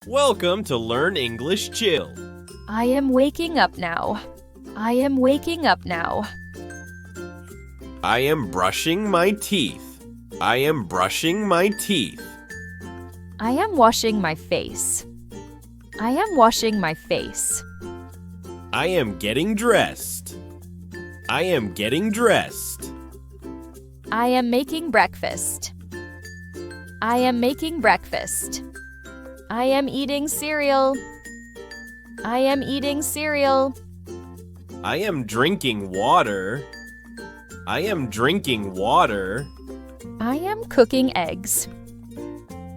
Welcome to Learn English Chill. I am waking up now. I am waking up now. I am brushing my teeth. I am brushing my teeth. I am washing my face. I am washing my face. I am getting dressed. I am getting dressed. I am making breakfast. I am making breakfast. I am eating cereal. I am eating cereal. I am drinking water. I am drinking water. I am cooking eggs.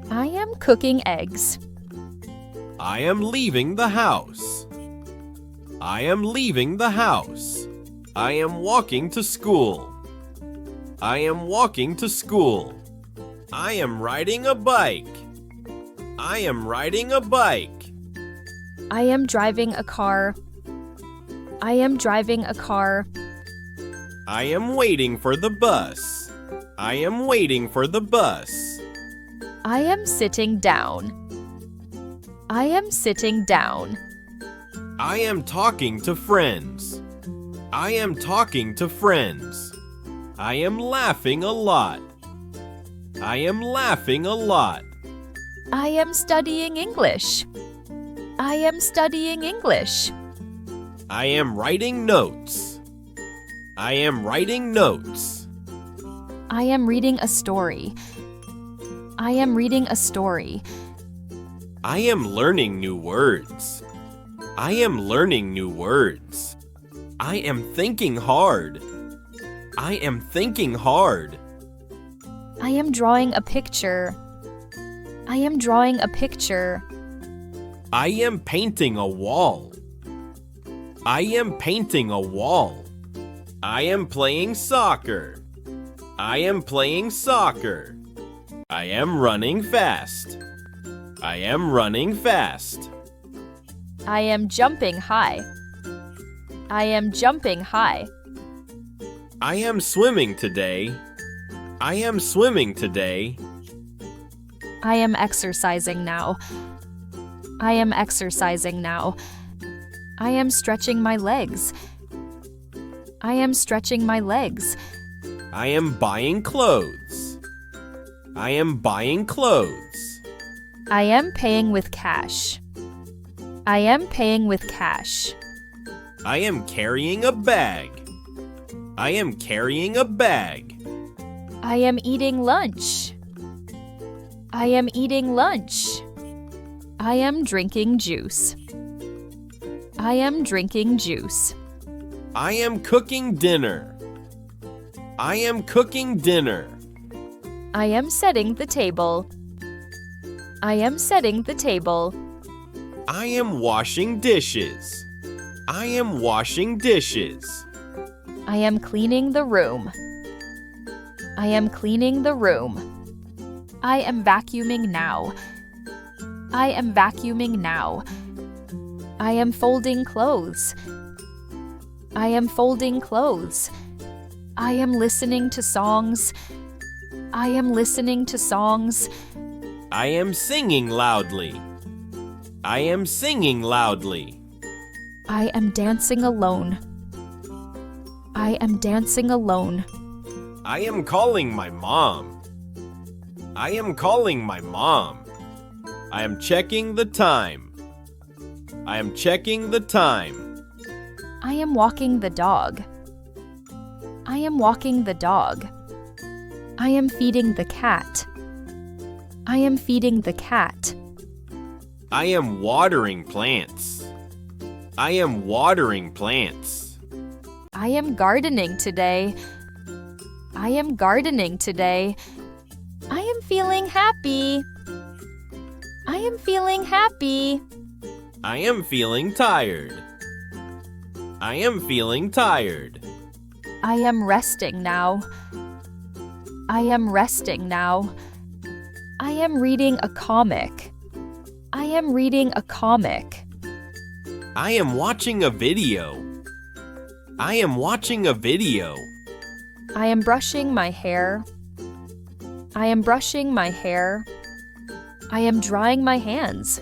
I am cooking eggs. I am leaving the house. I am leaving the house. I am walking to school. I am walking to school. I am riding a bike. I am riding a bike. I am driving a car. I am driving a car. I am waiting for the bus. I am waiting for the bus. I am sitting down. I am sitting down. I am talking to friends. I am talking to friends. I am laughing a lot. I am laughing a lot. I am studying English. I am studying English. I am writing notes. I am writing notes. I am reading a story. I am reading a story. I am learning new words. I am learning new words. I am thinking hard. I am thinking hard. I am drawing a picture. I am drawing a picture. I am painting a wall. I am painting a wall. I am playing soccer. I am playing soccer. I am running fast. I am running fast. I am jumping high. I am jumping high. I am swimming today. I am swimming today. I am exercising now. I am exercising now. I am stretching my legs. I am stretching my legs. I am buying clothes. I am buying clothes. I am paying with cash. I am paying with cash. I am carrying a bag. I am carrying a bag. I am eating lunch. I am eating lunch. I am drinking juice. I am drinking juice. I am cooking dinner. I am cooking dinner. I am setting the table. I am setting the table. I am washing dishes. I am washing dishes. I am cleaning the room. I am cleaning the room. I am vacuuming now. I am vacuuming now. I am folding clothes. I am folding clothes. I am listening to songs. I am listening to songs. I am singing loudly. I am singing loudly. I am dancing alone. I am dancing alone. I am calling my mom. I am calling my mom. I am checking the time. I am checking the time. I am walking the dog. I am walking the dog. I am feeding the cat. I am feeding the cat. I am watering plants. I am watering plants. I am gardening today. I am gardening today. I am feeling happy. I am feeling happy. I am feeling tired. I am feeling tired. I am resting now. I am resting now. I am reading a comic. I am reading a comic. I am watching a video. I am watching a video. I am brushing my hair. I am brushing my hair. I am drying my hands.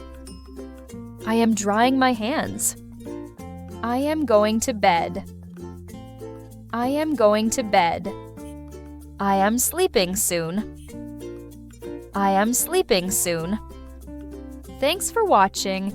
I am drying my hands. I am going to bed. I am going to bed. I am sleeping soon. I am sleeping soon. Thanks for watching.